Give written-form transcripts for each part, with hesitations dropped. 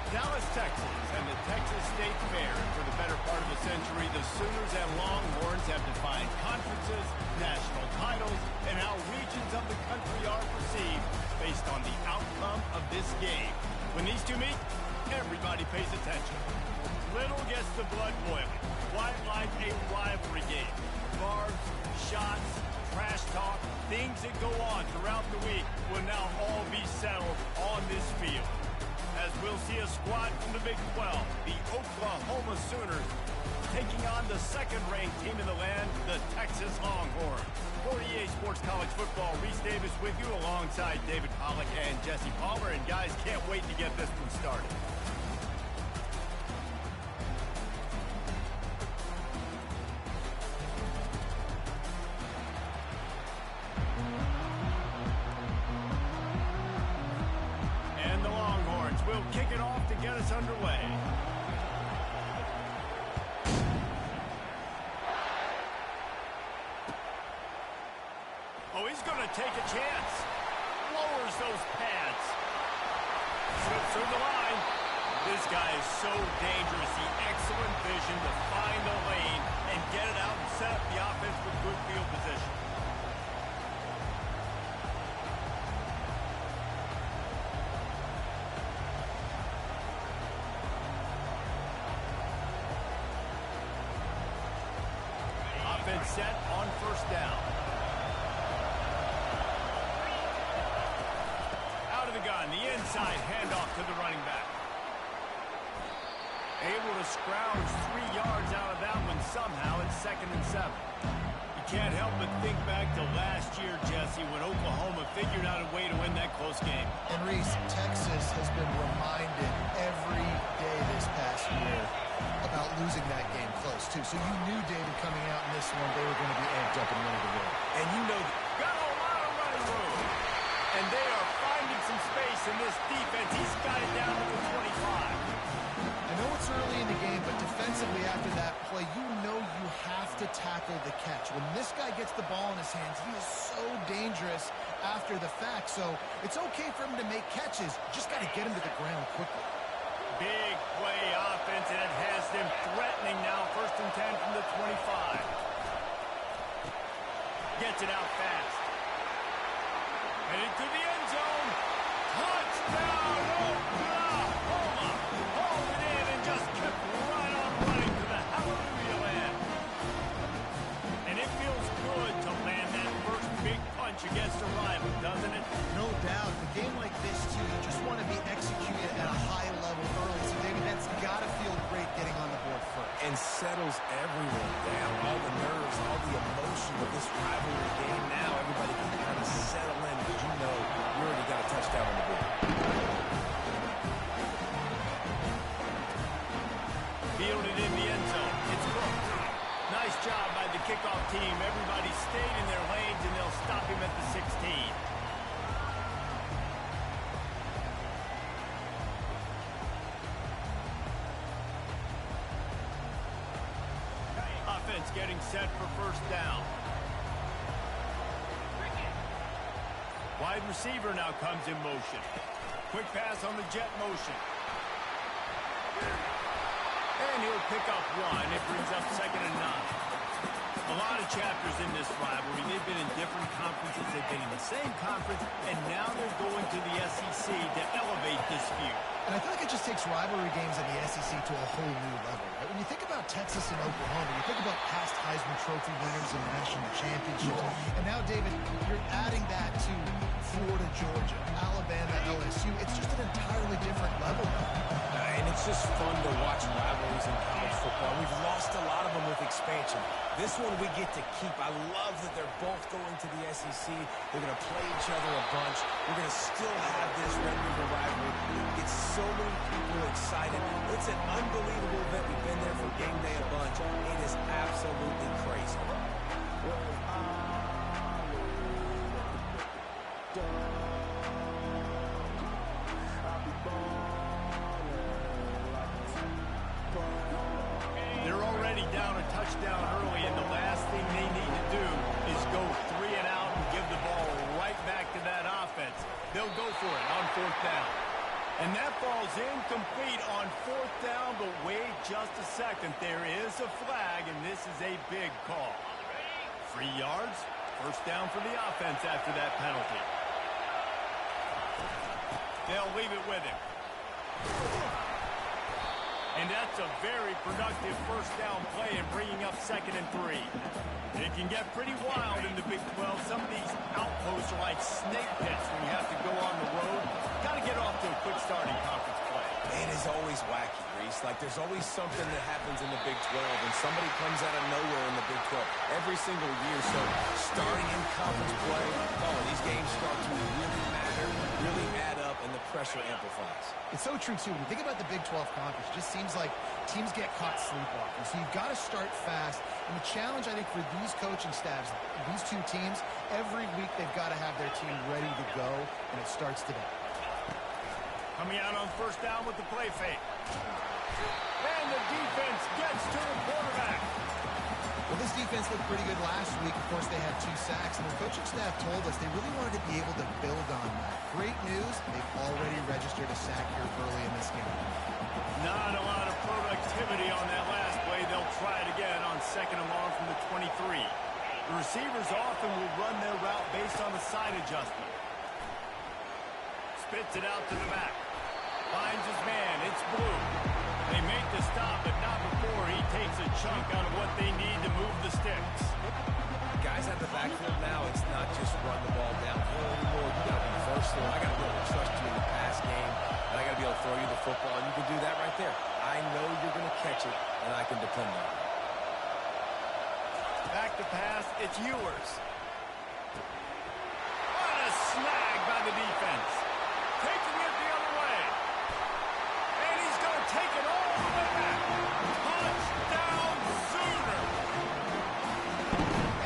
Dallas, Texas, and the Texas State Fair. For the better part of a century, the Sooners and Longhorns have defined conferences, national titles, and how regions of the country are perceived based on the outcome of this game. When these two meet, everybody pays attention. Little gets the blood boiling. Quite like a rivalry game. Barbs, shots, trash talk, things that go on throughout the week will now all be settled on this field. As we'll see a squad from the Big 12, the Oklahoma Sooners, taking on the second-ranked team in the land, the Texas Longhorns. For EA Sports College Football, Reese Davis with you alongside David Pollack and Jesse Palmer. And guys, can't wait to get this one started. And the Longhorns will kick it off to get us underway. Oh, he's going to take a chance. Lowers those pads. Slips through the line. This guy is so dangerous. The excellent vision to find the lane and get it out and set up the offense with good field position. Offense set on first down. Gun, the inside handoff to the running back. Able to scrounge 3 yards out of that one somehow. It's 2nd and 7. You can't help but think back to last year, Jesse, when Oklahoma figured out a way to win that close game. And Reese, Texas has been reminded every day this past year about losing that game close, too. So you knew, David, coming out in this one, they were going to be amped up and ready to win. And you know, got a lot of running room. And they are finding some space in this defense. He's got it down to the 25. I know it's early in the game, but defensively after that play, you know you have to tackle the catch. When this guy gets the ball in his hands, he is so dangerous after the fact. So it's okay for him to make catches. Just got to get him to the ground quickly. Big play offense, and it has them threatening now. 1st and 10 from the 25. Gets it out fast. Headed to the end zone. Touchdown, Oklahoma. Hauled it in and just kept right on running to the hallelujah land. And it feels good to land that first big punch against a rival, doesn't it? No doubt. A game like this, too, you just want to be executed at a high level early. So, David, that's got to feel great getting on the board first. And settles everyone down. All the nerves, all the emotion of this rivalry game. Now everybody can kind of settle in because you know you already got a touchdown on the board. Fielded in the end zone. It's booked. Nice job by the kickoff team. Everybody stayed in their lanes, and they'll stop him at the 16. Offense getting set for first down. Wide receiver now comes in motion. Quick pass on the jet motion. And he'll pick up one. It brings up 2nd and 9. A lot of chapters in this rivalry. They've been in different conferences. They've been in the same conference. And now they're going to the SEC to elevate this feud. And I feel like it just takes rivalry games in the SEC to a whole new level. Right? When you think about Texas and Oklahoma, you think about past Heisman Trophy winners and national championships. And now, David, you're adding that to Florida, Georgia, Alabama, LSU. It's just an entirely different level now. And it's just fun to watch rivalries in college football. We've lost a lot of them with expansion. This one we get to keep. I love that they're both going to the SEC. They're going to play each other a bunch. We're going to still have this Red River rivalry. It gets so many people excited. It's an unbelievable event. We've been there for game day a bunch. It is absolutely crazy. They're already down a touchdown early, and the last thing they need to do is go 3 and out and give the ball right back to that offense. They'll go for it on 4th down. And that ball's incomplete on 4th down, but wait just a second. There is a flag, and this is a big call. 3 yards, 1st down for the offense after that penalty. They'll leave it with him. And that's a very productive 1st down play in bringing up 2nd and 3. It can get pretty wild in the Big 12. Some of these outposts are like snake pits when you have to go on the road. Got to get off to a quick start in conference play. It is always wacky, Reese. Like, there's always something that happens in the Big 12, and somebody comes out of nowhere in the Big 12 every single year. So, starting in conference play, these games start to really matter, really add up, and the pressure amplifies. It's so true, too. When you think about the Big 12 Conference, it just seems like teams get caught sleepwalking. So you've got to start fast. And the challenge, I think, for these coaching staffs, these two teams, every week they've got to have their team ready to go, and it starts today. Coming out on 1st down with the play fake. And the defense gets to the quarterback. Well, this defense looked pretty good last week. Of course, they had 2 sacks, and the coaching staff told us they really wanted to be able to build on that. Great news, they've already registered a sack here early in this game. Not a lot of productivity on that last play. They'll try it again on 2nd and long from the 23. The receivers often will run their route based on a side adjustment. Spits it out to the back. Finds his man. It's Blue. They make the stop, but not before he takes a chunk out of what they need to move the sticks. Guys at the backfield now, it's not just run the ball downhill anymore. You got to be versatile. I got to be able to trust you in the pass game, and I got to be able to throw you the football, and you can do that right there. I know you're going to catch it, and I can depend on it. Back to pass, it's Ewers. What a snag by the defense. Taking it the other way. And he's going to take it all the way back. Touchdown Sooner.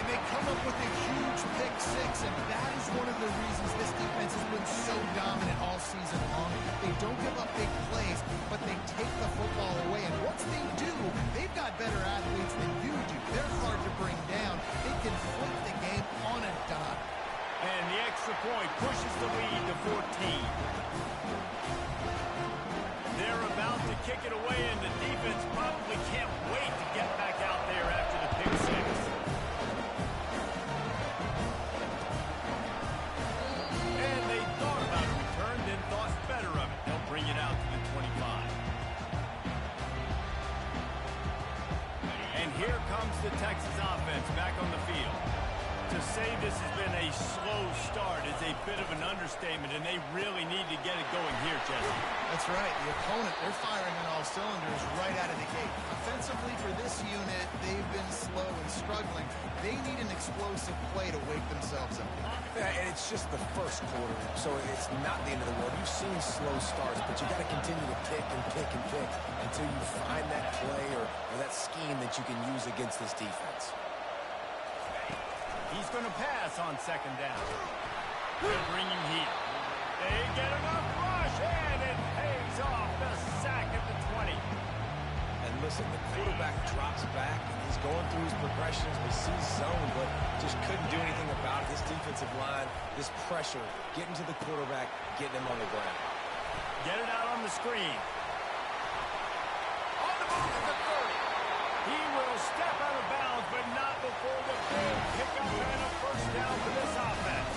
And they come up with a huge pick 6, and that is one of the reasons this defense has been so dominant all season long. They don't give up big plays, but they take the football away. And once they do, they've got better athletes than you do. They're hard to bring down. They can flip the game on a dime. And the extra point pushes the lead to 14. They're about to kick it away, and the defense probably can't wait to get back out there after the pick 6. And they thought about a return, then thought better of it. They'll bring it out to the 25. And here comes the Texas offense back on the field. To say this has been a slow start is a bit of an understatement, and they really need to get it going here, Jesse. That's right. The opponent, they're firing on all cylinders right out of the gate. Offensively for this unit, they've been slow and struggling. They need an explosive play to wake themselves up. Yeah, and it's just the first quarter, so it's not the end of the world. You've seen slow starts, but you got to continue to pick and pick and pick until you find that play or that scheme that you can use against this defense. He's going to pass on 2nd down. They're bringing heat. They get enough rush, and it pays off the sack at the 20. And listen, the quarterback drops back, and he's going through his progressions. We see zone, but just couldn't do anything about it. This defensive line, this pressure, getting to the quarterback, getting him on the ground. Get it out on the screen. On the move at the 30. He will step out of bounds, but not before the big pickup and a 1st down for this offense.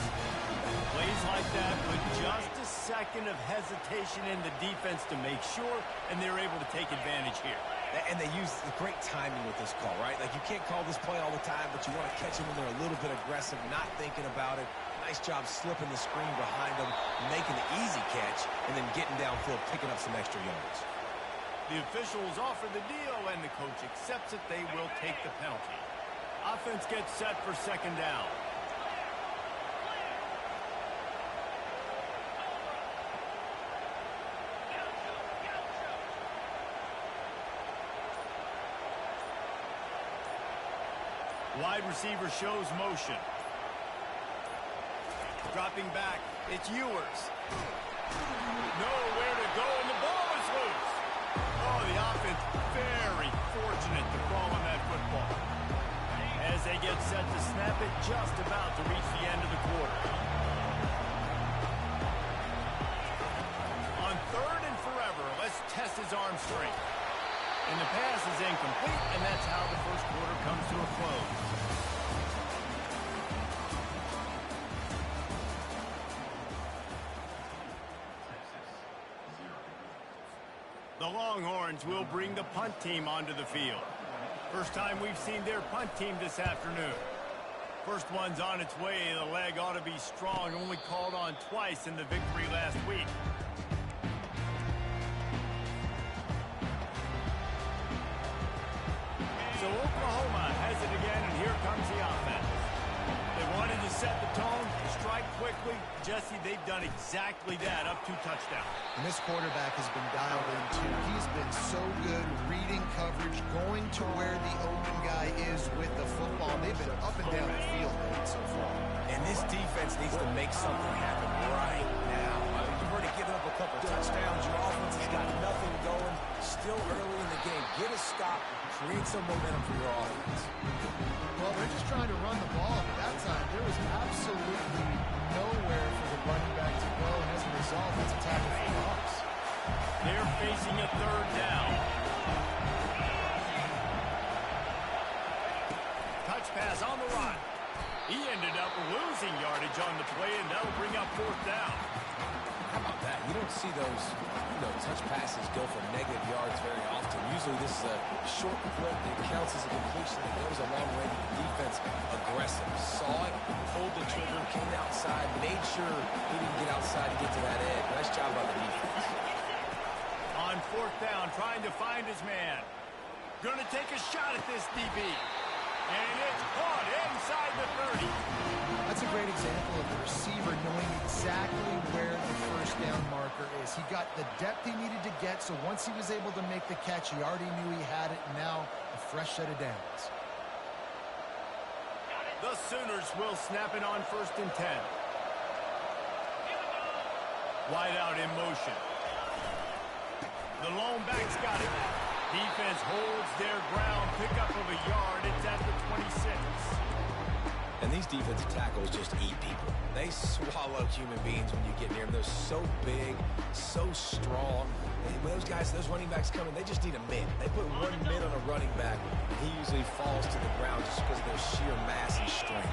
Plays like that with just a second of hesitation in the defense to make sure, and they're able to take advantage here. And they use the great timing with this call, right? Like, you can't call this play all the time, but you want to catch them when they're a little bit aggressive, not thinking about it. Nice job slipping the screen behind them, making the easy catch, and then getting downfield, picking up some extra yards. The officials offer the deal, and the coach accepts it. They will take the penalty. Offense gets set for 2nd down. Wide receiver shows motion. Dropping back, it's Ewers. Nowhere to go, and the ball is loose. Oh, the offense very fortunate to fall on that football. As they get set to snap it, just about to reach the end of the quarter. On 3rd arm strength. And the pass is incomplete, and that's how the first quarter comes to a close. The Longhorns will bring the punt team onto the field. First time we've seen their punt team this afternoon. First one's on its way. The leg ought to be strong. Only called on twice in the victory last week. So Oklahoma has it again, and here comes the offense. They wanted to set the tone, strike quickly. Jesse, they've done exactly that, up 2 touchdowns. And this quarterback has been dialed in, too. He's been so good reading coverage, going to where the open guy is with the football. They've been up and down the field so far. And this defense needs to make something happen right now. You've already given up a couple touchdowns. Your offense has got nothing going. Still early in the game. Get a stop. Create some momentum for your offense. Well, they're just trying to run the ball. At that time, there was absolutely nowhere for the running back to go, and as a result, it's a tackle for loss. They're facing a third down. Touch pass on the run. He ended up losing yardage on the play, and that'll bring up 4th down. How about that? You don't see those, touch passes go for negative yards very often. Usually this is a short clip that counts as a completion that goes a long way to the defense. Aggressive. Saw it, pulled the trigger, came outside, made sure he didn't get outside to get to that edge. Nice job by the defense. On 4th down, trying to find his man. Going to take a shot at this DB. And it's caught inside the 30. That's a great example of the receiver knowing exactly where the first down marker is. He got the depth he needed to get, so once he was able to make the catch, he already knew he had it, and now a fresh set of downs. The Sooners will snap it on 1st and 10. Wide out in motion. The lone back's got it. Defense holds their ground. Pickup of a yard. It's at the 26. And these defensive tackles just eat people. They swallow human beings when you get near them. They're so big, so strong. And when those running backs come in, they just need a mid. They put one mid on a running back, and he usually falls to the ground just because of their sheer mass and strength.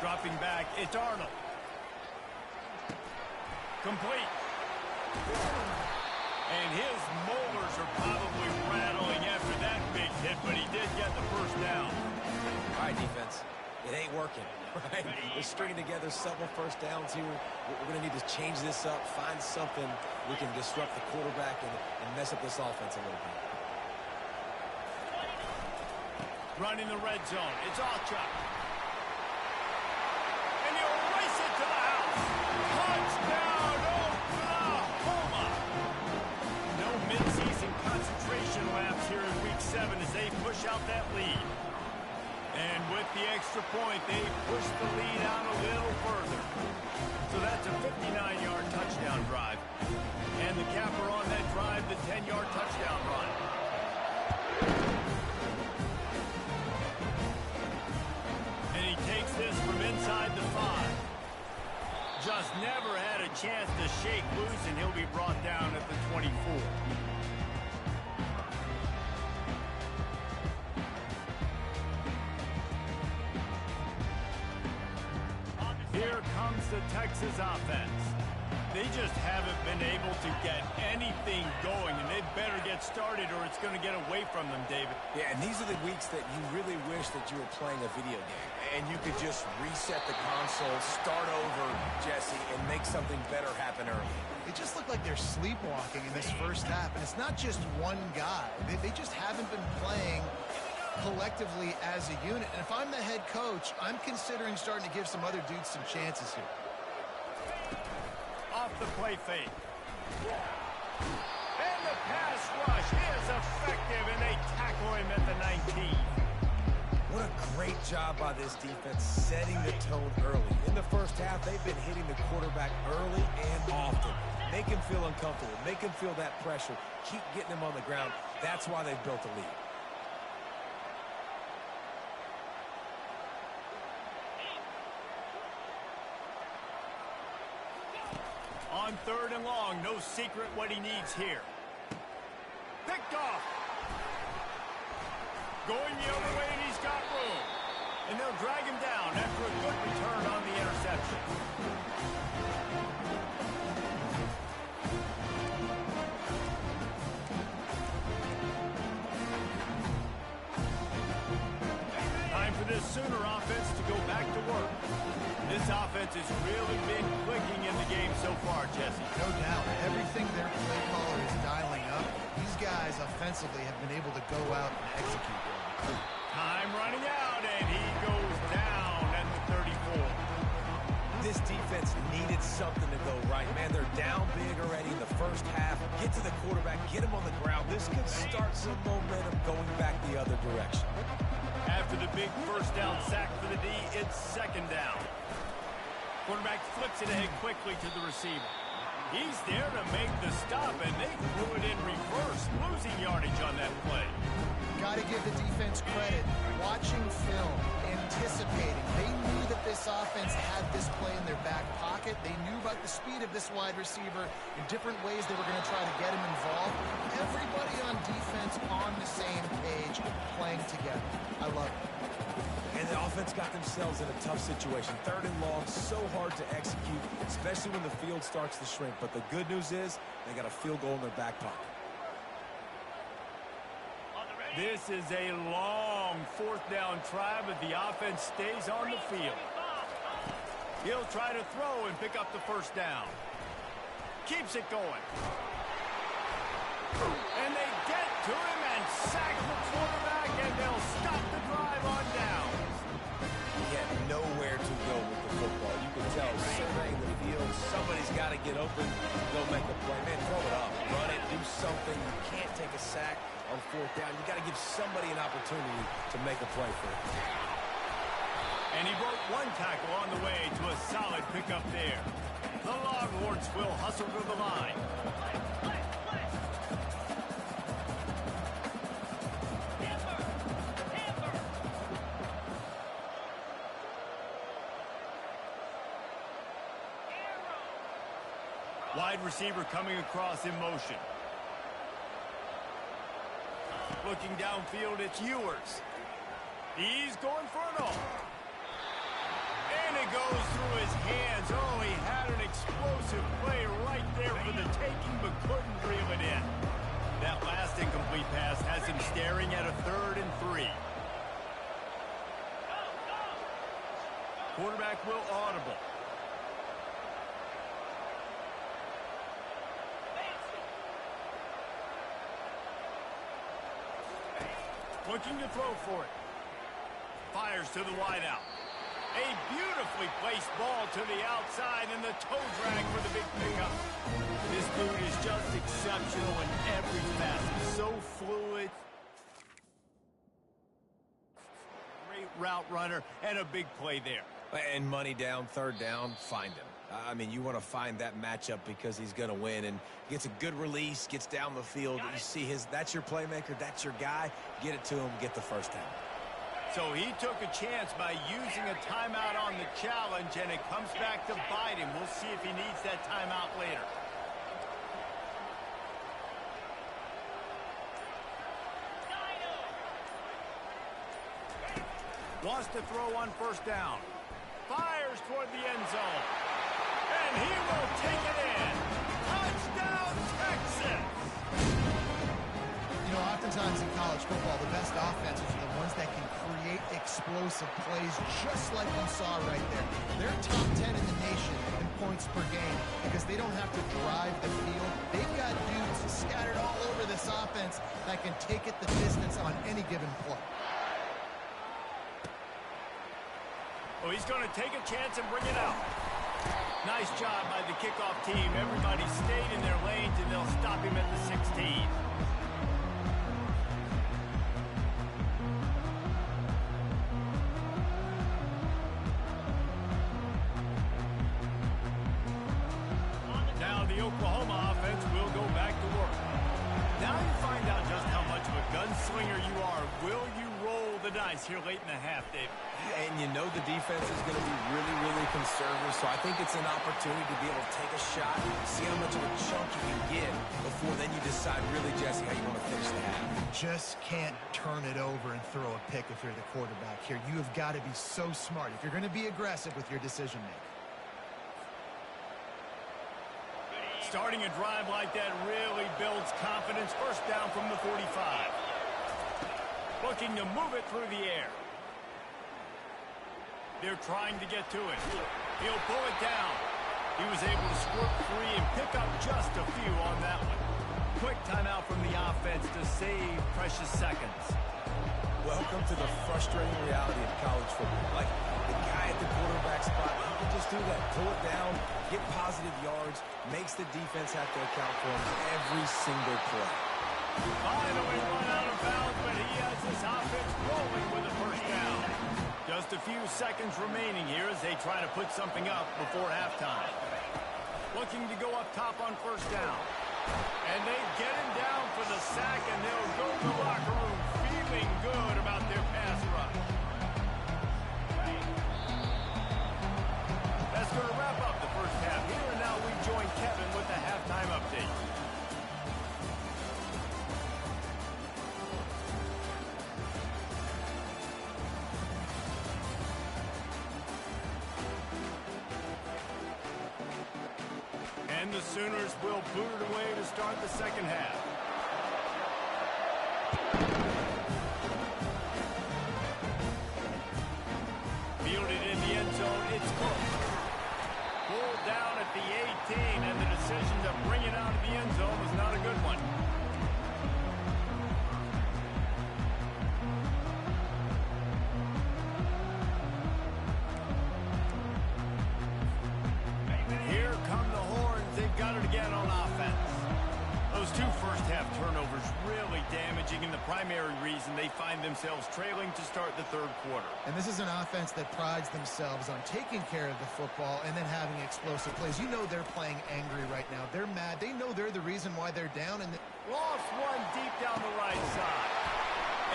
Dropping back, it's Arnold. Complete. And his molars are probably rattling after that big hit, but he did get the first down. All right, defense. It ain't working, right? We're stringing together several first downs here. We're going to need to change this up, find something we can disrupt the quarterback and mess up this offense a little bit. Running the red zone. It's Ncaa. And he'll race it to the house. Touchdown, Oklahoma. No midseason concentration laps here in Week 7 as they push out that lead. And with the extra point, they push the lead out a little further. So that's a 59-yard touchdown drive. And the capper on that drive, the 10-yard touchdown run. And he takes this from inside the 5. Just never had a chance to shake loose, and he'll be brought down at the 24. Here comes the Texas offense. They just haven't been able to get anything going, and they better get started or it's going to get away from them, David. Yeah, and these are the weeks that you really wish that you were playing a video game. And you could just reset the console, start over, Jesse, and make something better happen early. It just looked like they're sleepwalking in this first half, and it's not just one guy. They just haven't been playing collectively as a unit. And if I'm the head coach, I'm considering starting to give some other dudes some chances here. Off the play fake. And the pass rush is effective, and they tackle him at the 19. What a great job by this defense setting the tone early. In the first half, they've been hitting the quarterback early and often. Make him feel uncomfortable. Make him feel that pressure. Keep getting him on the ground. That's why they've built a lead. 3rd and long. No secret what he needs here. Picked off. Going the other way, and he's got room. And they'll drag him down after a good return on the interception. Time for this Sooner offense to go back to work. This offense has really been clicking in the game so far, Jesse. No doubt. Everything their play caller is dialing up, these guys offensively have been able to go out and execute. Time running out, and he goes down at the 34. This defense needed something to go right, man. They're down big already in the first half. Get to the quarterback, get him on the ground. This could start some momentum going back the other direction. After the big first down sack for the D, it's 2nd down. Quarterback flips it ahead quickly to the receiver. He's there to make the stop, and they threw it in reverse, losing yardage on that play. Got to give the defense credit. Watching film, anticipating. They knew that this offense had this play in their back pocket. They knew about the speed of this wide receiver in different ways they were going to try to get him involved. Everybody on defense on the same page, playing together. I love it. And the offense got themselves in a tough situation. 3rd and long, so hard to execute, especially when the field starts to shrink. But the good news is they got a field goal in their back pocket. This is a long 4th down try, but the offense stays on the field. He'll try to throw and pick up the 1st down. Keeps it going. And they get to him and sack the quarterback, and they'll stop the drive on down. He had nowhere to go with the football. You can tell surveying the field, somebody's got to get open, go make a play. Man, throw it up, run it, do something. You can't take a sack on 4th down. You got to give somebody an opportunity to make a play for it. And he broke 1 tackle on the way to a solid pickup there. The Longhorns will hustle to the line. Wide receiver coming across in motion. Looking downfield, it's Ewers. He's going for it all. And it goes through his hands. Oh, he had an explosive play right there for the taking, but couldn't reel it in. That last incomplete pass has him staring at a 3rd and 3. Quarterback will audible. Looking to throw for it. Fires to the wideout. A beautifully placed ball to the outside, and the toe drag for the big pickup. This dude is just exceptional in every facet. So fluid. Great route runner, and a big play there. And money down, 3rd down, find him. I mean, you want to find that matchup because he's going to win, and gets a good release, gets down the field. You see that's your playmaker, that's your guy. Get it to him, get the 1st down. So he took a chance by using a timeout on the challenge, and it comes back to bite him. We'll see if he needs that timeout later. Wants to throw on 1st down. Fires toward the end zone. And he will take it in. Touchdown, Texas! You know, oftentimes in college football, the best offenses are the ones that can create explosive plays, just like you saw right there. They're top 10 in the nation in points per game because they don't have to drive the field. They've got dudes scattered all over this offense that can take it the distance on any given play. Oh, he's going to take a chance and bring it out. Nice job by the kickoff team. Everybody stayed in their lanes, and they'll stop him at the 16. Now the Oklahoma offense will go back to work. Now you find out just how much of a gunslinger you are. Will you roll the dice here late in the half, Dave. And you know the defense is going to be really, really conservative, so I think it's an opportunity to be able to take a shot, see how much of a chunk you can get before then you decide really, Jesse, how you want to finish the half. Just can't turn it over and throw a pick if you're the quarterback here. You have got to be so smart if you're going to be aggressive with your decision-making. Starting a drive like that really builds confidence. First down from the 45. Looking to move it through the air. They're trying to get to it. He'll pull it down. He was able to squirt free and pick up just a few on that one. Quick timeout from the offense to save precious seconds. Welcome to the frustrating reality of college football. Like, the guy at the quarterback spot, he can just do that. Pull it down, get positive yards, makes the defense have to account for him every single play. Finally run out of bounds, but he has this offense rolling with a first down. Just a few seconds remaining here as they try to put something up before halftime. Looking to go up top on first down. And they get him down for the sack, and they'll go to the locker room feeling good about their pass rush. That's going to wrap up the first half here, and now we join Kevin with the halftime update. And the Sooners will boot it away to start the second half. Fielded in the end zone, it's Cook. Pulled down at the 18, and the decision to bring it out of the end zone was not a good one. Here come the Horns. They've got it again on offense. Those two first-half turnovers really damaging, and the primary reason they find themselves trailing to start the third quarter. And this is an offense that prides themselves on taking care of the football and then having explosive plays. You know they're playing angry right now. They're mad. They know they're the reason why they're down. And lost one deep down the right side.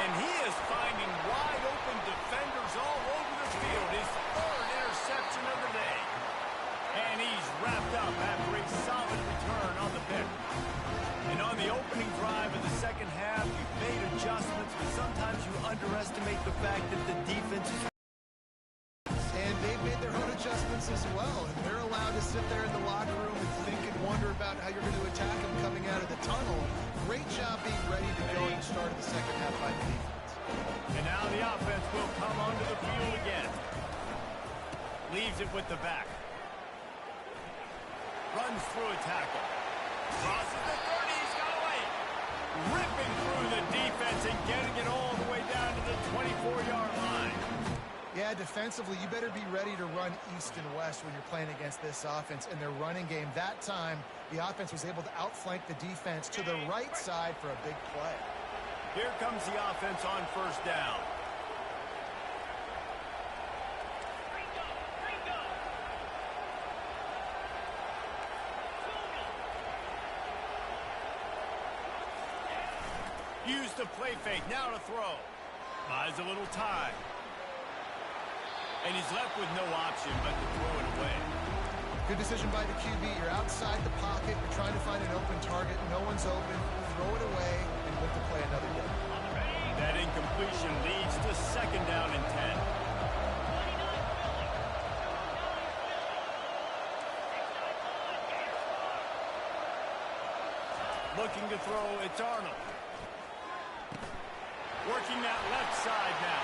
And he is finding wide-open defenders all over the field. His third interception of the day. And he's wrapped up after a solid return on the pick. And on the opening drive of the second half, you've made adjustments, but sometimes you underestimate the fact that the defense is... And they've made their own adjustments as well. And they're allowed to sit there in the locker room and think and wonder about how you're going to attack them coming out of the tunnel. Great job being ready to go at the start of the second half by the defense. And now the offense will come onto the field again. Leaves it with the back. Runs through a tackle. Crosses the 30. He's got away. Ripping through the defense and getting it all the way down to the 24-yard line. Yeah, defensively, you better be ready to run east and west when you're playing against this offense and their running game. That time, the offense was able to outflank the defense to the right side for a big play. Here comes the offense on first down. Use the play fake, now to throw. Buys a little time. And he's left with no option but to throw it away. Good decision by the QB. You're outside the pocket. You're trying to find an open target. No one's open. Throw it away and look to play another day. That incompletion leads to second down and 10. Looking to throw, it's Arnold. Working that left side now.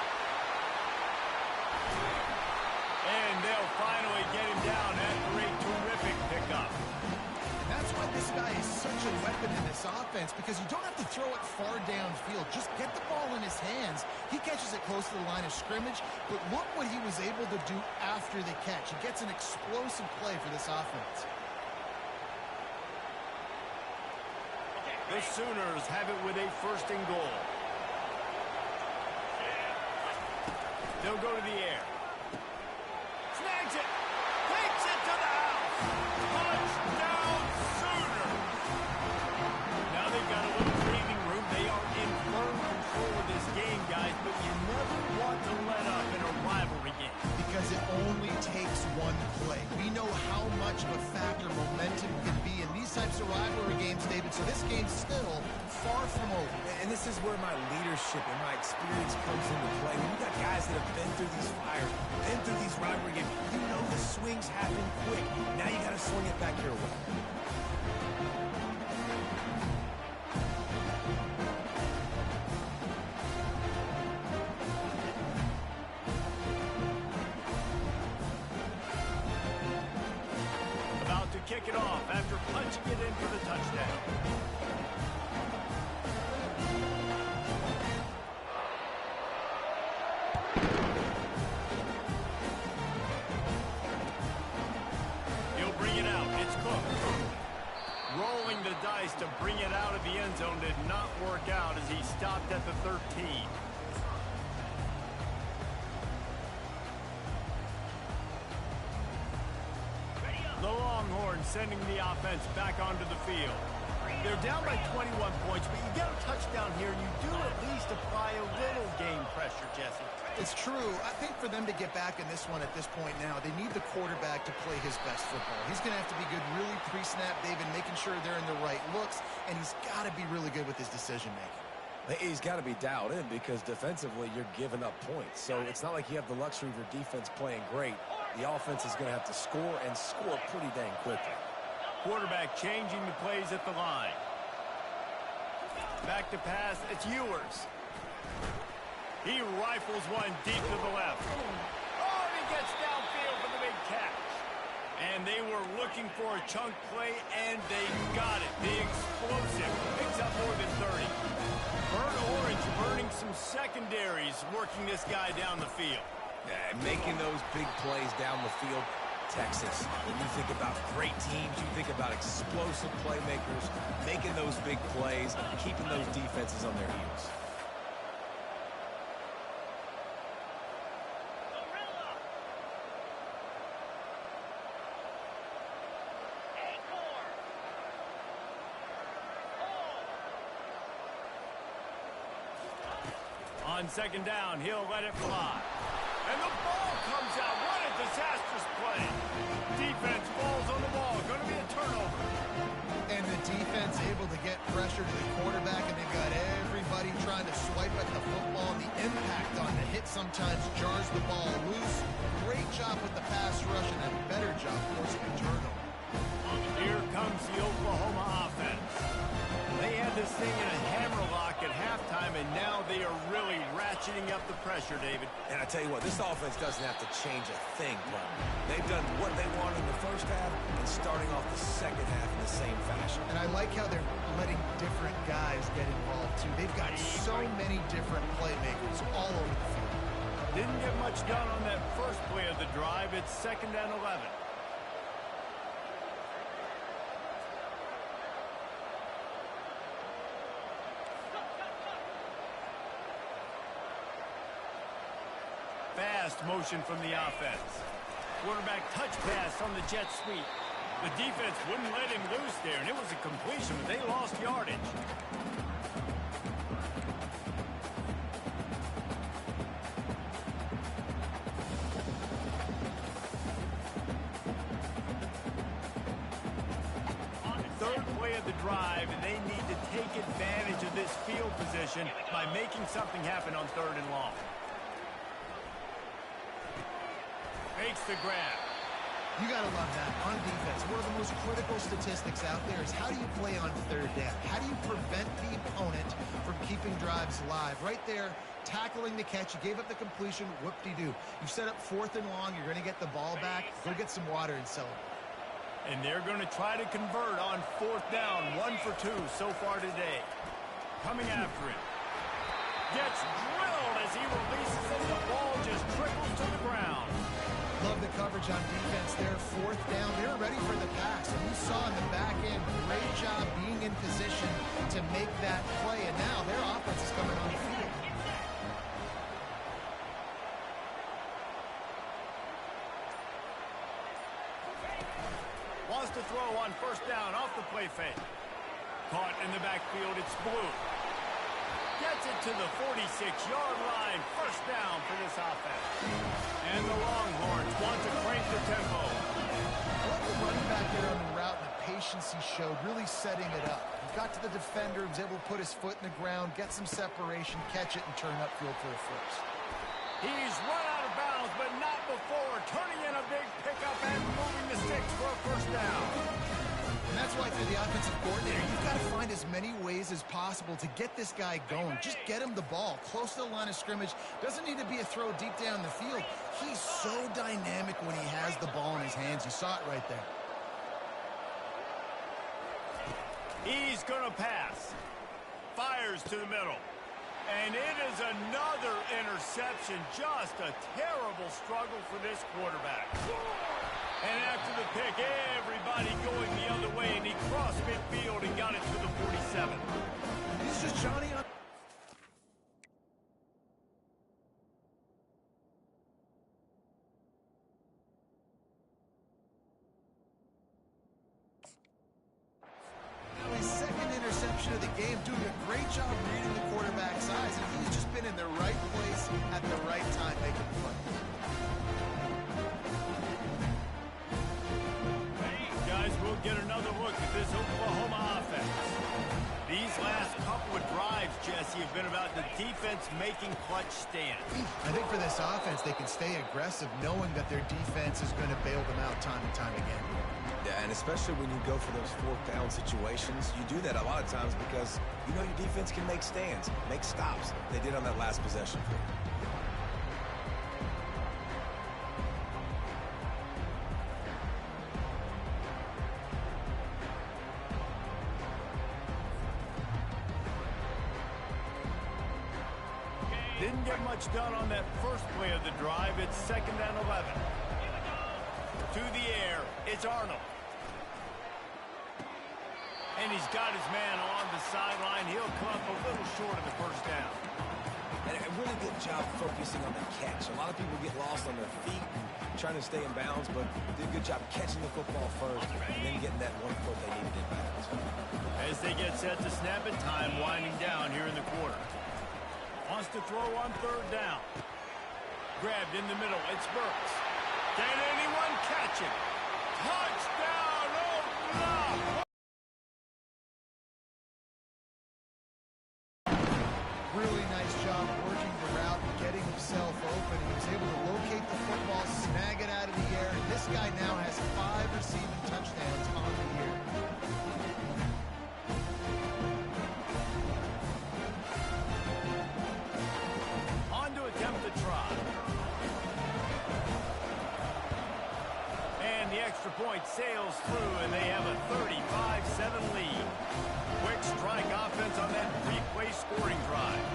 And they'll finally get him down after a terrific pickup. And that's why this guy is such a weapon in this offense, because you don't have to throw it far downfield. Just get the ball in his hands. He catches it close to the line of scrimmage, but look what he was able to do after the catch. He gets an explosive play for this offense. The Sooners have it with a first and goal. They'll go to the air. Snags it. Takes it to the house. Touchdown Sooners. Now they've got a little breathing room. They are in firm control of this game, guys, but you never this is where my leadership and my experience comes into play. When you got guys that have been through these fires, been through these rivalry games, you know the swings happen quick. Now you got to swing it back your way. About to kick it off after punching it in for the touchdown. Rolling the dice to bring it out of the end zone did not work out as he stopped at the 13. The Longhorns sending the offense back onto the field. They're down by 21 points, but you get a touchdown here, you do at least apply a little game pressure, Jesse. It's true. I think for them to get back in this one at this point now, they need the quarterback to play his best football. He's going to have to be good really pre-snap, David, making sure they're in the right looks, and he's got to be really good with his decision-making. He's got to be dialed in because defensively you're giving up points. So it's not like you have the luxury of your defense playing great. The offense is going to have to score and score pretty dang quickly. Quarterback changing the plays at the line. Back to pass, it's Ewers. He rifles one deep to the left. Oh, and he gets downfield for the big catch. And they were looking for a chunk play, and they got it. The explosive picks up more than 30. Burnt Orange burning some secondaries, working this guy down the field. Yeah, making those big plays down the field. Texas, when you think about great teams, you think about explosive playmakers, making those big plays, keeping those defenses on their heels. On second down, he'll let it fly. And the ball comes out. What a disastrous play. Defense falls on the ball. Going to be a turnover. And the defense able to get pressure to the quarterback, and they've got everybody trying to swipe at the football. The impact on the hit sometimes jars the ball loose. Great job with the pass rush and a better job forcing a turnover. Here comes the Oklahoma offense. They had this thing in a hammerlock at halftime, and now they are really ratcheting up the pressure, David. And I tell you what, this offense doesn't have to change a thing, but they've done what they wanted in the first half and starting off the second half in the same fashion. And I like how they're letting different guys get involved, too. They've got so many different playmakers all over the field. Didn't get much done on that first play of the drive. It's 2nd and 11. Fast motion from the offense. Quarterback touch pass on the jet sweep. The defense wouldn't let him loose there, and it was a completion, but they lost yardage. On the third play of the drive, they need to take advantage of this field position by making something happen on 3rd and long. Makes the grab. You got to love that on defense. One of the most critical statistics out there is how do you play on 3rd down? How do you prevent the opponent from keeping drives alive? Right there, tackling the catch. You gave up the completion. Whoop-de-doo. You set up 4th and long. You're going to get the ball back. Go get some water and celebrate. And they're going to try to convert on 4th down. 1 for 2 so far today. Coming after it. Gets drilled as he releases it. The ball just trickles to the ground. Love the coverage on defense there. 4th down. They were ready for the pass. And we saw in the back end, great job being in position to make that play. And now their offense is coming on the field. Wants to throw on 1st down off the play fake. Caught in the backfield. It's Blue. Gets it to the 46-yard line. 1st down for this offense. And the Longhorns want to crank the tempo. I like the running back there on the route and the patience he showed, really setting it up. He got to the defender, he was able to put his foot in the ground, get some separation, catch it, and turn upfield for a first. He's run out of bounds, but not before turning in a big pickup and moving the sticks for a first down. And that's why, for the offensive coordinator, you've got to find as many ways as possible to get this guy going. Just get him the ball close to the line of scrimmage. Doesn't need to be a throw deep down the field. He's so dynamic when he has the ball in his hands. You saw it right there. He's going to pass. Fires to the middle. And it is another interception. Just a terrible struggle for this quarterback. And after the pick, everybody going the other way, and he crossed midfield and got it to the 47. This is just Johnny on. Now his second interception of the game, doing a great job reading the quarterback's eyes, and he's just been in the right place at the right time making the play. We'll get another look at this Oklahoma offense. These last couple of drives, Jesse, have been about the defense making clutch stands. I think for this offense, they can stay aggressive knowing that their defense is going to bail them out time and time again. Yeah, and especially when you go for those fourth down situations, you do that a lot of times because you know your defense can make stands, make stops. They did on that last possession for you. Didn't get much done on that first play of the drive. It's 2nd and 11. To the air, it's Arnold. And he's got his man on the sideline. He'll come up a little short of the first down. And a really good job focusing on the catch. A lot of people get lost on their feet and trying to stay in bounds, but did a good job catching the football first and then getting that 1 foot they needed in bounds. As they get set to snap it, time winding down here in the quarter. Wants to throw on 3rd down. Grabbed in the middle. It's Burks. Can anyone catch it? Touchdown, Oklahoma! Really nice job working the route and getting himself open. He was able to locate the football, snag it out of the air, and this guy now has 5 receiving touchdowns on the year. Attempt to try. And the extra point sails through, and they have a 35-7 lead. Quick strike offense on that 3-play scoring drive.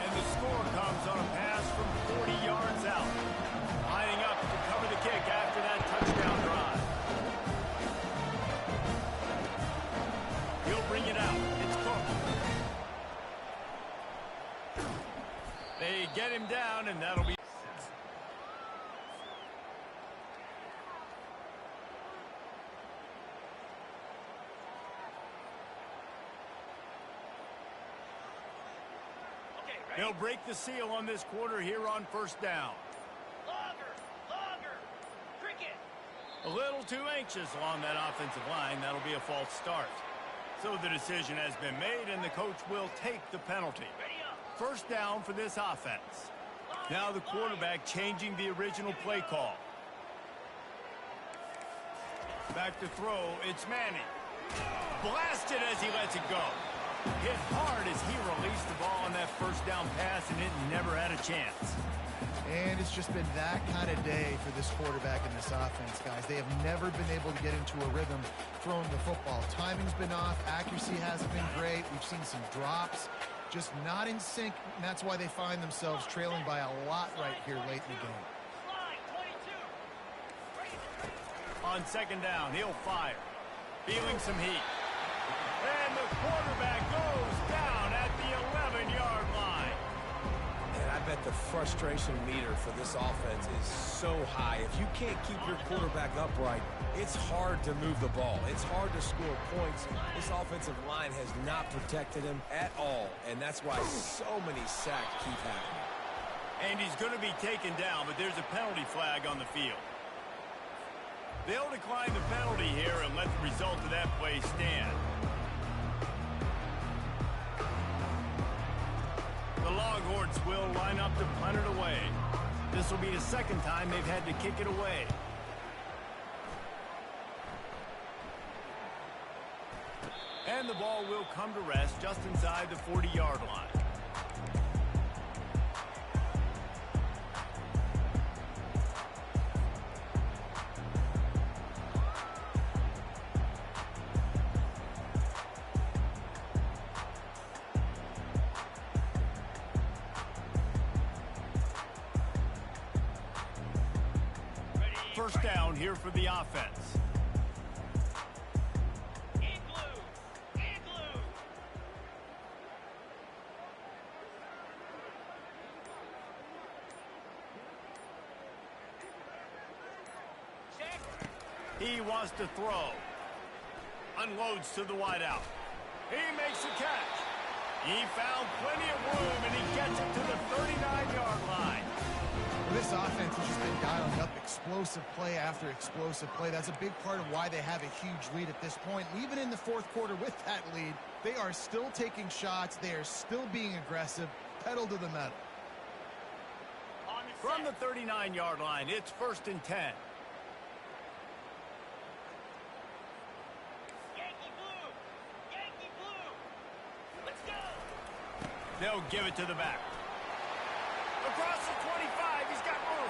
And the score comes on a pass from 40 yards out. Lining up to cover the kick after that touchdown drive. He'll bring it out. It's Cook. They get him down, and that'll be... They'll break the seal on this quarter here on 1st down. Longer. Cricket. A little too anxious along that offensive line. That'll be a false start. So the decision has been made, and the coach will take the penalty. 1st down for this offense. Now the quarterback changing the original play call. Back to throw, it's Manning. Blasted as he lets it go. Hit hard as he released the ball on that 1st down pass, and it never had a chance. And it's just been that kind of day for this quarterback and this offense, guys. They have never been able to get into a rhythm throwing the football. Timing's been off. Accuracy hasn't been great. We've seen some drops. Just not in sync, and that's why they find themselves trailing by a lot right here late in the game. On 2nd down, he'll fire. Feeling some heat. And the quarterback goes down at the 11-yard line. And I bet the frustration meter for this offense is so high. If you can't keep your quarterback upright, it's hard to move the ball. It's hard to score points. This offensive line has not protected him at all, and that's why so many sacks keep happening. And he's going to be taken down, but there's a penalty flag on the field. They'll decline the penalty here and let the result of that play stand. The Longhorns will line up to punt it away. This will be the second time they've had to kick it away. And the ball will come to rest just inside the 40-yard line. First down here for the offense. He wants to throw. Unloads to the wideout. He makes a catch. He found plenty of room, and he gets it to the 39-yard line. Well, this offense has just been dialing up explosive play after explosive play. That's a big part of why they have a huge lead at this point. And even in the fourth quarter with that lead, they are still taking shots. They are still being aggressive. Pedal to the metal. From the 39-yard line, it's 1st and 10. They'll give it to the back. Across the 25, he's got room.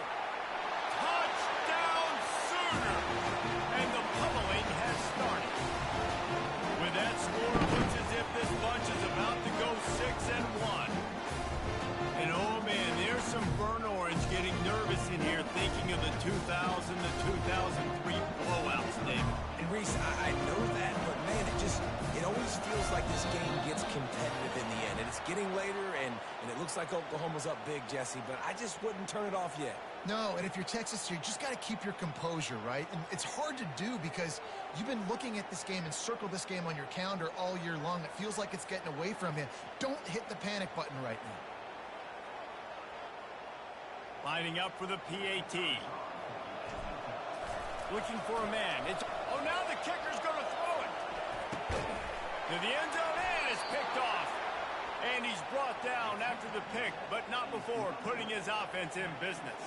Touchdown Sooner! And the pummeling has started. With that score, it looks as if this bunch is about to go 6-1. And oh man, there's some burnt orange getting nervous in here thinking of the 2000 to 2003 blowouts, David. And Reese, I know that, but man, it always feels like this game gets competitive in the end. And it's getting later, and it looks like Oklahoma's up big, Jesse, but I just wouldn't turn it off yet. No, and if you're Texas, you just got to keep your composure, right? And it's hard to do because you've been looking at this game and circled this game on your calendar all year long. It feels like it's getting away from you. Don't hit the panic button right now. Lining up for the PAT. Looking for a man. Oh, now the kicker's going to throw it. To the end zone, and it's picked off. And he's brought down after the pick, but not before putting his offense in business.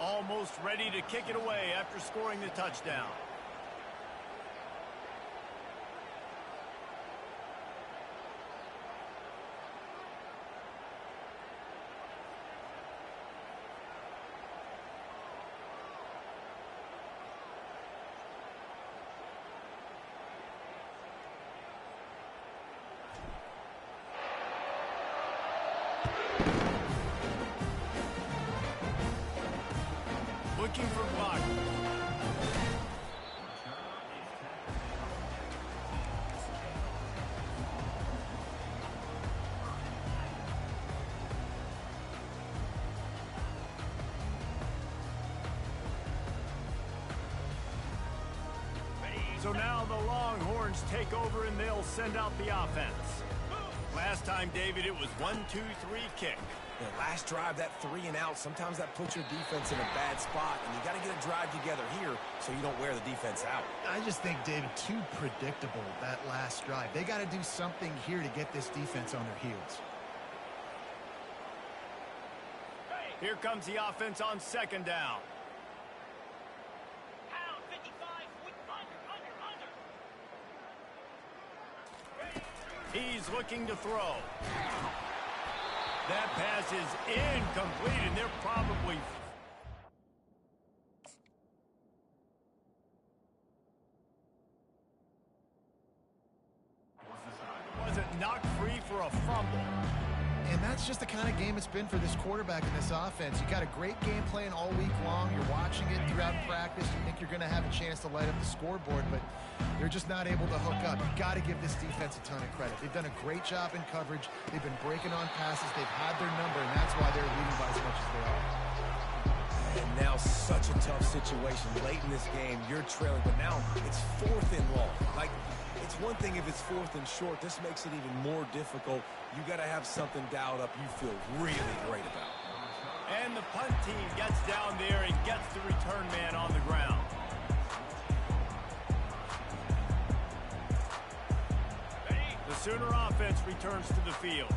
Almost ready to kick it away after scoring the touchdown. Looking for block. So now the Longhorns take over and they'll send out the offense. Last time, David, it was 1-2-3 kick. The last drive, that 3-and-out, sometimes that puts your defense in a bad spot, and you got to get a drive together here so you don't wear the defense out. I just think, David, too predictable, that last drive. They got to do something here to get this defense on their heels. Here comes the offense on 2nd down. He's looking to throw. That pass is incomplete, and they're probably... Was it knocked free for a fumble? And that's just the kind of game it's been for this quarterback in this offense. You got a great game plan all week long. You're watching it throughout practice. You think you're going to have a chance to light up the scoreboard, but they're just not able to hook up. You got to give this defense a ton of credit. They've done a great job in coverage. They've been breaking on passes. They've had their number, and that's why they're leading by as much as they are. And now such a tough situation late in this game. You're trailing, but now it's 4th and long. Like, it's one thing if it's 4th and short. This makes it even more difficult. You got to have something dialed up you feel really great about. And the punt team gets down there and gets the return man on the ground. The Sooner offense returns to the field.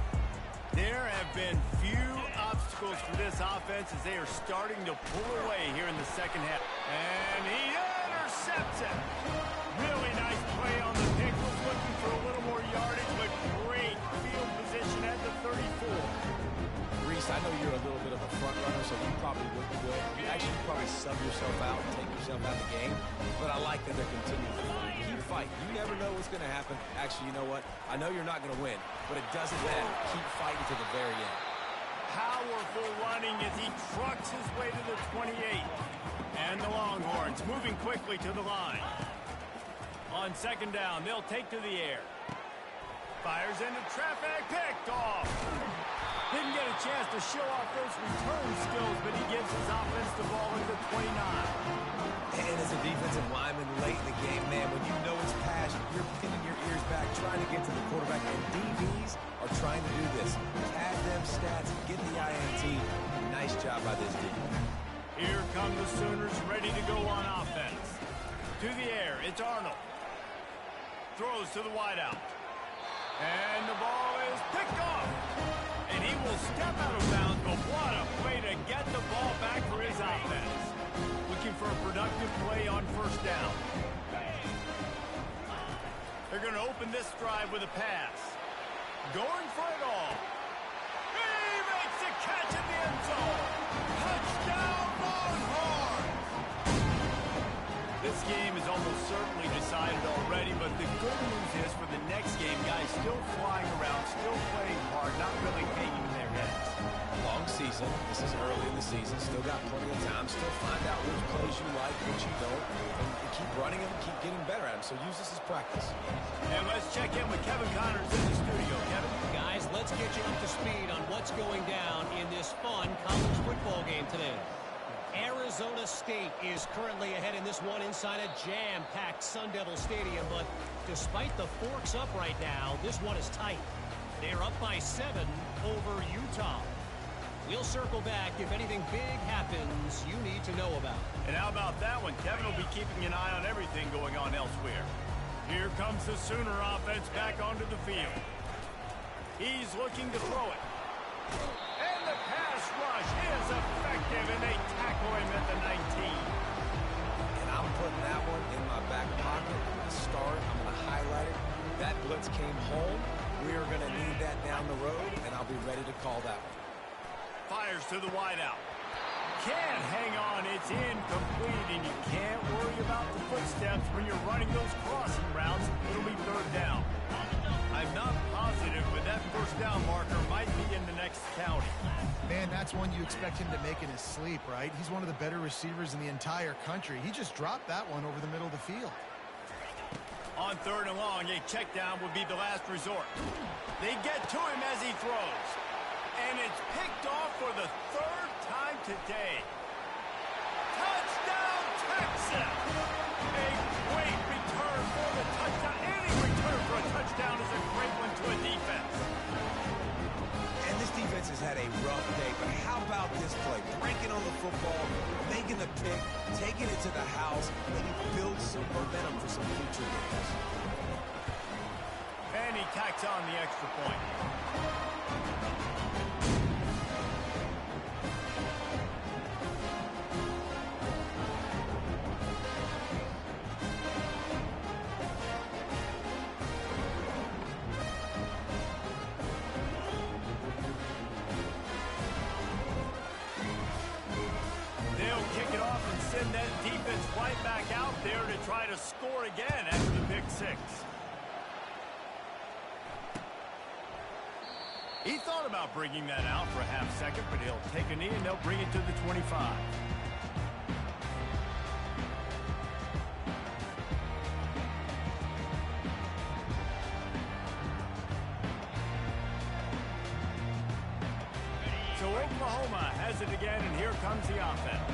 There have been few obstacles for this offense as they are starting to pull away here in the second half. And he intercepts it. Really nice play on the pick. Was looking for a little more yardage, but great field position at the 34. Reese, I know you're a little bit of a front runner, so you probably would do it. You actually probably sub yourself out and take yourself out of the game. But I like that they're continuing to fight. Keep fighting. You never know what's going to happen. Actually, you know what? I know you're not going to win, but it doesn't matter. Keep fighting to the very end. Powerful running as he trucks his way to the 28. And the Longhorns moving quickly to the line. On second down, they'll take to the air. Fires into traffic, picked off. Didn't get a chance to show off those return skills, but he gives his offense the ball at the 29. And as a defensive lineman late in the game, man, when you know it's pass, you're pinning your ears back, trying to get to the quarterback. And DBs are trying to do this. Pad them stats, get the INT. Nice job by this D. Here come the Sooners ready to go on offense. To the air, it's Arnold. Throws to the wideout. And the ball is picked off. And he will step out of bounds, but what a play to get the ball back for his offense. Looking for a productive play on first down. They're going to open this drive with a pass. Going for it all. He makes the catch in the end zone. Touchdown, Longhorns! This game is almost certainly decided already, but the good news is for the next game, guys still flying around, still playing hard, not really hanging their heads. Long season. This is early in the season. Still got plenty of time. Still find out which plays you like, which you don't. And keep running them, keep getting better at them. So use this as practice. And let's check in with Kevin Connors in the studio. Kevin? Guys, let's get you up to speed on what's going down in this fun college football game today. Arizona State is currently ahead in this one inside a jam-packed Sun Devil Stadium, but despite the forks up right now, this one is tight. They're up by 7 over Utah. We'll circle back if anything big happens you need to know about. And how about that one? Kevin will be keeping an eye on everything going on elsewhere. Here comes the Sooner offense back onto the field. He's looking to throw it. And the pass rush is effective, and they tackle him at the 19. And I'm putting that one in my back pocket. I'm going to start. I'm going to highlight it. That blitz came home. We are going to need that down the road, and I'll be ready to call that one. Fires to the wideout. Can't hang on. It's incomplete, and you can't worry about the footsteps when you're running those crossing routes. It'll be third down. I'm not positive, but that first down marker might be in the next county. Man, that's one you expect him to make in his sleep, right? He's one of the better receivers in the entire country. He just dropped that one over the middle of the field. On third and long, a check down would be the last resort. They get to him as he throws. And it's picked off for the third time today. Touchdown, Texas! A great return for the touchdown. Any return for a touchdown is a great one to a defense. And this defense has had a rough day, but how about this play? Breaking on the football, making the pick, taking it to the house, maybe build some momentum for some future games. And he tacks on the extra point. Send that defense right back out there to try to score again after the pick six. He thought about bringing that out for a half second, but he'll take a knee and they'll bring it to the 25. So Oklahoma has it again, and here comes the offense.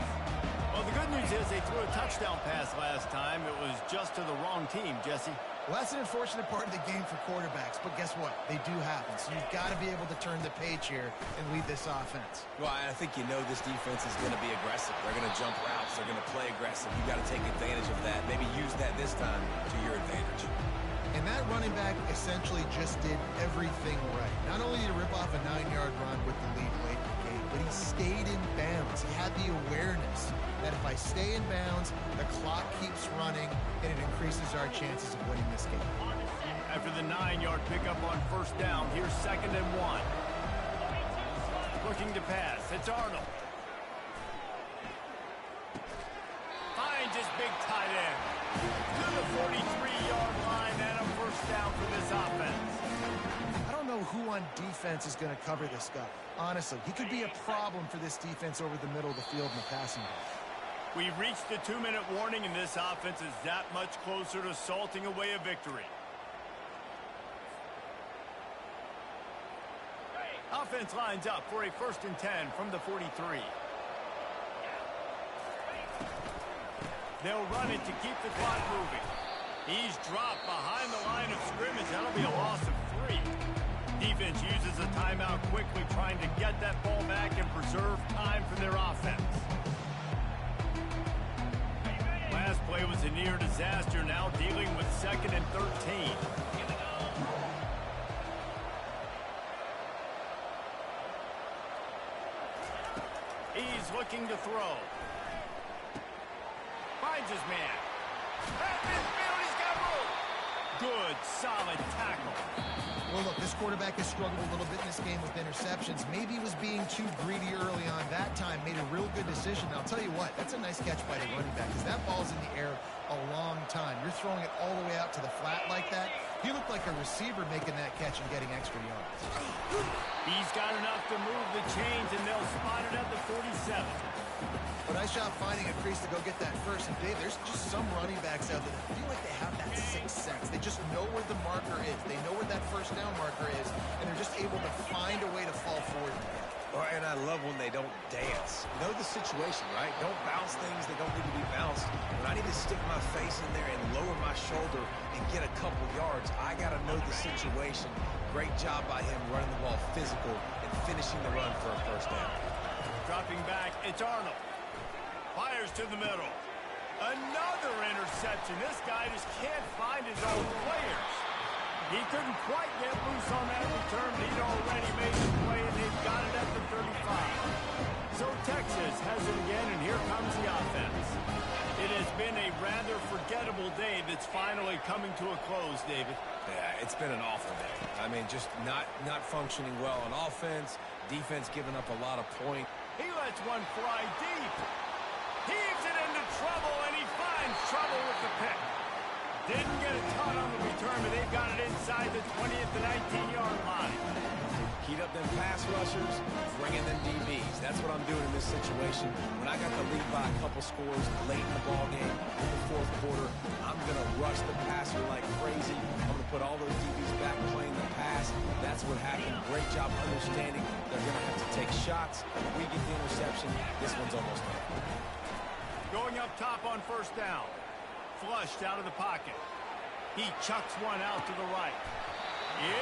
Well, the good news is they threw a touchdown pass last time. It was just to the wrong team, Jesse. Well, that's an unfortunate part of the game for quarterbacks, but guess what? They do happen, so you've got to be able to turn the page here and lead this offense. Well, I think you know this defense is going to be aggressive. They're going to jump routes. They're going to play aggressive. You've got to take advantage of that. Maybe use that this time to your advantage. And that running back essentially just did everything right. Not only did he rip off a 9-yard run with the lead late in the game, but he stayed in bounds. He had the awareness that if I stay in bounds, the clock keeps running, and it increases our chances of winning this game. After the 9-yard pickup on first down, here's 2nd and 1. Looking to pass. It's Arnold. Finds his big tight end. To the 43-yard line and a first down for this offense. I don't know who on defense is going to cover this guy. Honestly, he could be a problem for this defense over the middle of the field in the passing game. We've reached the 2-minute warning, and this offense is that much closer to salting away a victory. Offense lines up for a 1st and 10 from the 43. They'll run it to keep the clock moving. He's dropped behind the line of scrimmage. That'll be a loss of 3. Defense uses a timeout quickly, trying to get that ball back and preserve time for their offense. Last play was a near disaster, now dealing with 2nd and 13. He's looking to throw. Finds his man. At midfield, he's got room. Good, solid tackle. Well, look, this quarterback has struggled a little bit in this game with interceptions. Maybe he was being too greedy early on. That time made a real good decision. And I'll tell you what, that's a nice catch by the running back, because that ball's in the air a long time. You're throwing it all the way out to the flat like that. He looked like a receiver making that catch and getting extra yards. He's got enough to move the chains, and they'll spot it at the 47. But nice job finding a crease to go get that first. And Dave, there's just some running backs out there that feel like they have that sixth sense. They just know where the marker is. They know where that first down marker is, and they're just able to find a way to fall forward. And I love when they don't dance. Know the situation, right? Don't bounce things that don't need to be bounced. When I need to stick my face in there and lower my shoulder and get a couple yards, I got to know the situation. Great job by him running the ball physical and finishing the run for a first down. Dropping back, it's Arnold. Fires to the middle. Another interception. This guy just can't find his own players. He couldn't quite get loose on that return, but he'd already made the play, and they've got it at the 35. So Texas has it again, and here comes the offense. It has been a rather forgettable day that's finally coming to a close, David. Yeah, it's been an awful day. I mean, just not functioning well on offense. Defense giving up a lot of points. He lets one fly deep. Heaves it into trouble, and he finds trouble with the pick. Didn't get a ton on the return, but they've got it inside the 20 at the 19-yard line. Heat up them pass rushers, bring in them DBs. That's what I'm doing in this situation. When I got the lead by a couple scores late in the ballgame, in the fourth quarter, I'm going to rush the passer like crazy. I'm going to put all those DBs back playing the pass. That's what happened. Great job understanding they're going to have to take shots. If we get the interception, this one's almost done. Going up top on first down. Flushed out of the pocket. He chucks one out to the right.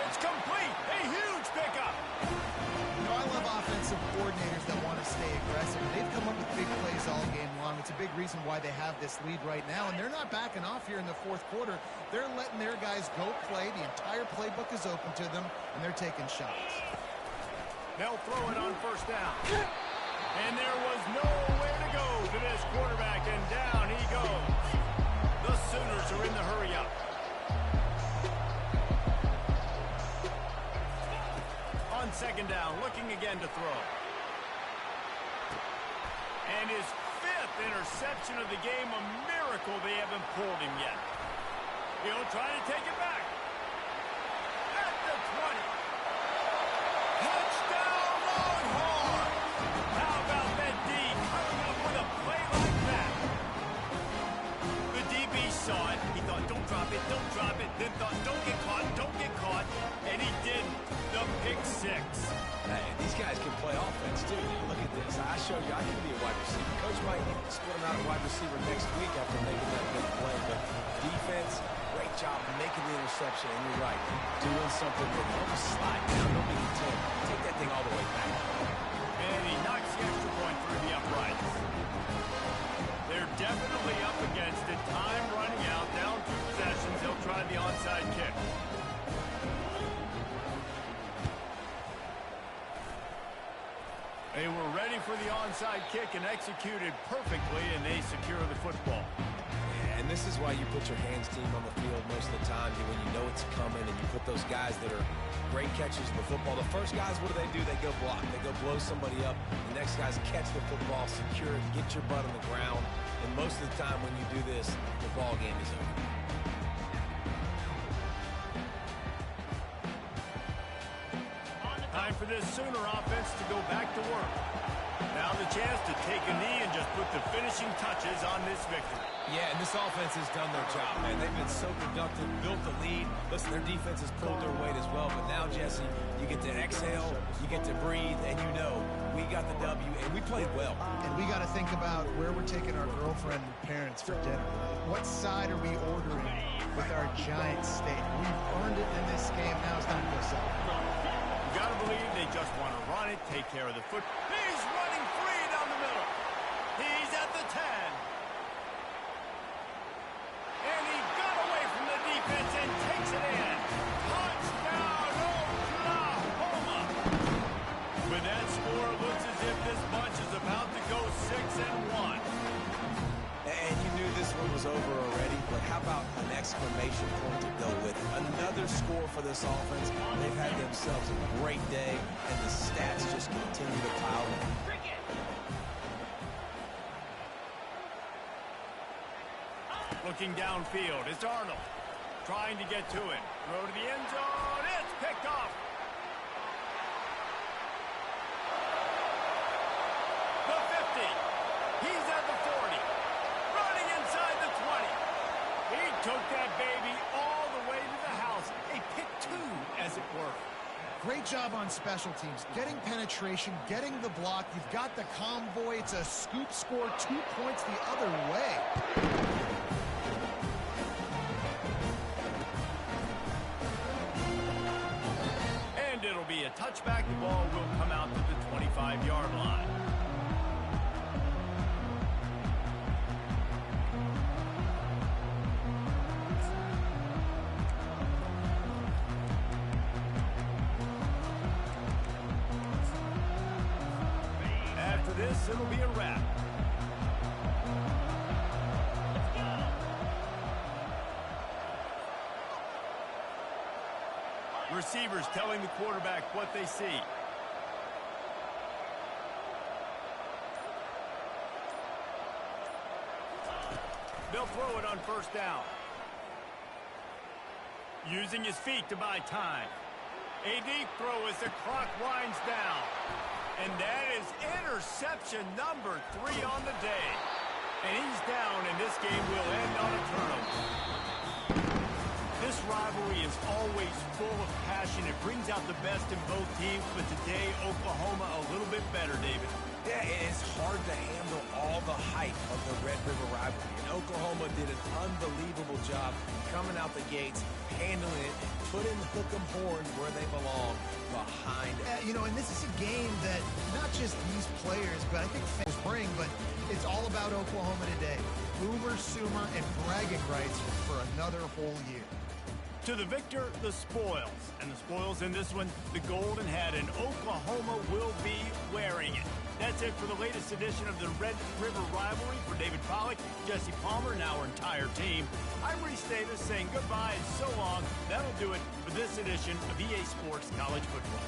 It's complete. A huge pickup. You know, I love offensive coordinators that want to stay aggressive. They've come up with big plays all game long. It's a big reason why they have this lead right now, and they're not backing off here in the fourth quarter. They're letting their guys go play. The entire playbook is open to them, and they're taking shots. They'll throw it on first down. And there was nowhere to go to this quarterback, and down he goes. The Sooners are in the hurry-up. On second down, looking again to throw. And his 5th interception of the game, a miracle they haven't pulled him yet. He'll try to take it back. At the 20. Touchdown, Longhorn! How about that D coming up with a play like that? The DB saw it. He thought, don't drop it, then thought, don't get caught, and he didn't. The pick 6. Hey, these guys can play offense, too. Look at this. I showed you I can be a wide receiver. Coach might split him out at wide receiver next week after making that big play. But defense, great job making the interception. And you're right, doing something that helps slide down. Don't be content. Take that thing all the way back. And he knocks the extra point through the uprights. They're definitely up against it. Time running out. Down 2 possessions. He'll try the onside kick. They were ready for the onside kick and executed perfectly, and they secure the football. And this is why you put your hands team on the field most of the time, when you know it's coming, and you put those guys that are great catchers of the football. The first guys, what do? They go block. They go blow somebody up. The next guys catch the football, secure it, get your butt on the ground. And most of the time when you do this, the ball game is over. Time for this Sooner offense to go back to work. Now the chance to take a knee and just put the finishing touches on this victory. Yeah, and this offense has done their job, man. They've been so productive, built the lead. Listen, their defense has pulled their weight as well. But now, Jesse, you get to exhale, you get to breathe, and you know we got the W, and we played well. And we got to think about where we're taking our girlfriend and parents for dinner. What side are we ordering with our giant steak? We've earned it in this game. Now it's time to go celebrate. You got to believe they just want to run it, take care of the foot. He's running free down the middle. He's at the 10. And he got away from the defense and takes it in. Touchdown, Oklahoma. With that score, it looks as if this bunch is about to go 6-1. And you knew this one was over already, but how about an exclamation point to go with it? Another score for this offense. They've had themselves a great day, and the stats just continue to pile in. Looking downfield, it's Arnold. Trying to get to it. Throw to the end zone. It's picked off. The 50. He's at the 40. Running inside the 20. He took that baby all the way to the house. A pick 2, as it were. Great job on special teams. Getting penetration, getting the block. You've got the convoy. It's a scoop score, 2 points the other way. And it'll be a touchback. The ball will come out to the 25-yard line. After this, it'll be a wrap. Receivers telling the quarterback what they see. They'll throw it on first down. Using his feet to buy time. A deep throw as the clock winds down. And that is interception number 3 on the day. And he's down, and this game will end on a turnover. This rivalry is always full of passion. It brings out the best in both teams, but today, Oklahoma a little bit better, David. Yeah, it's hard to handle all the hype of the Red River rivalry. And Oklahoma did an unbelievable job coming out the gates, handling it, putting hook 'em horns where they belong, behind it. You know, and this is a game that not just these players, but I think fans bring, but it's all about Oklahoma today. Boomer, Sumer, and bragging rights for another whole year. To the victor, the spoils. And the spoils in this one, the golden hat, and Oklahoma will be wearing it. That's it for the latest edition of the Red River Rivalry. For David Pollack, Jesse Palmer, and our entire team, I'm Reese Davis saying goodbye and so long. That'll do it for this edition of EA Sports College Football.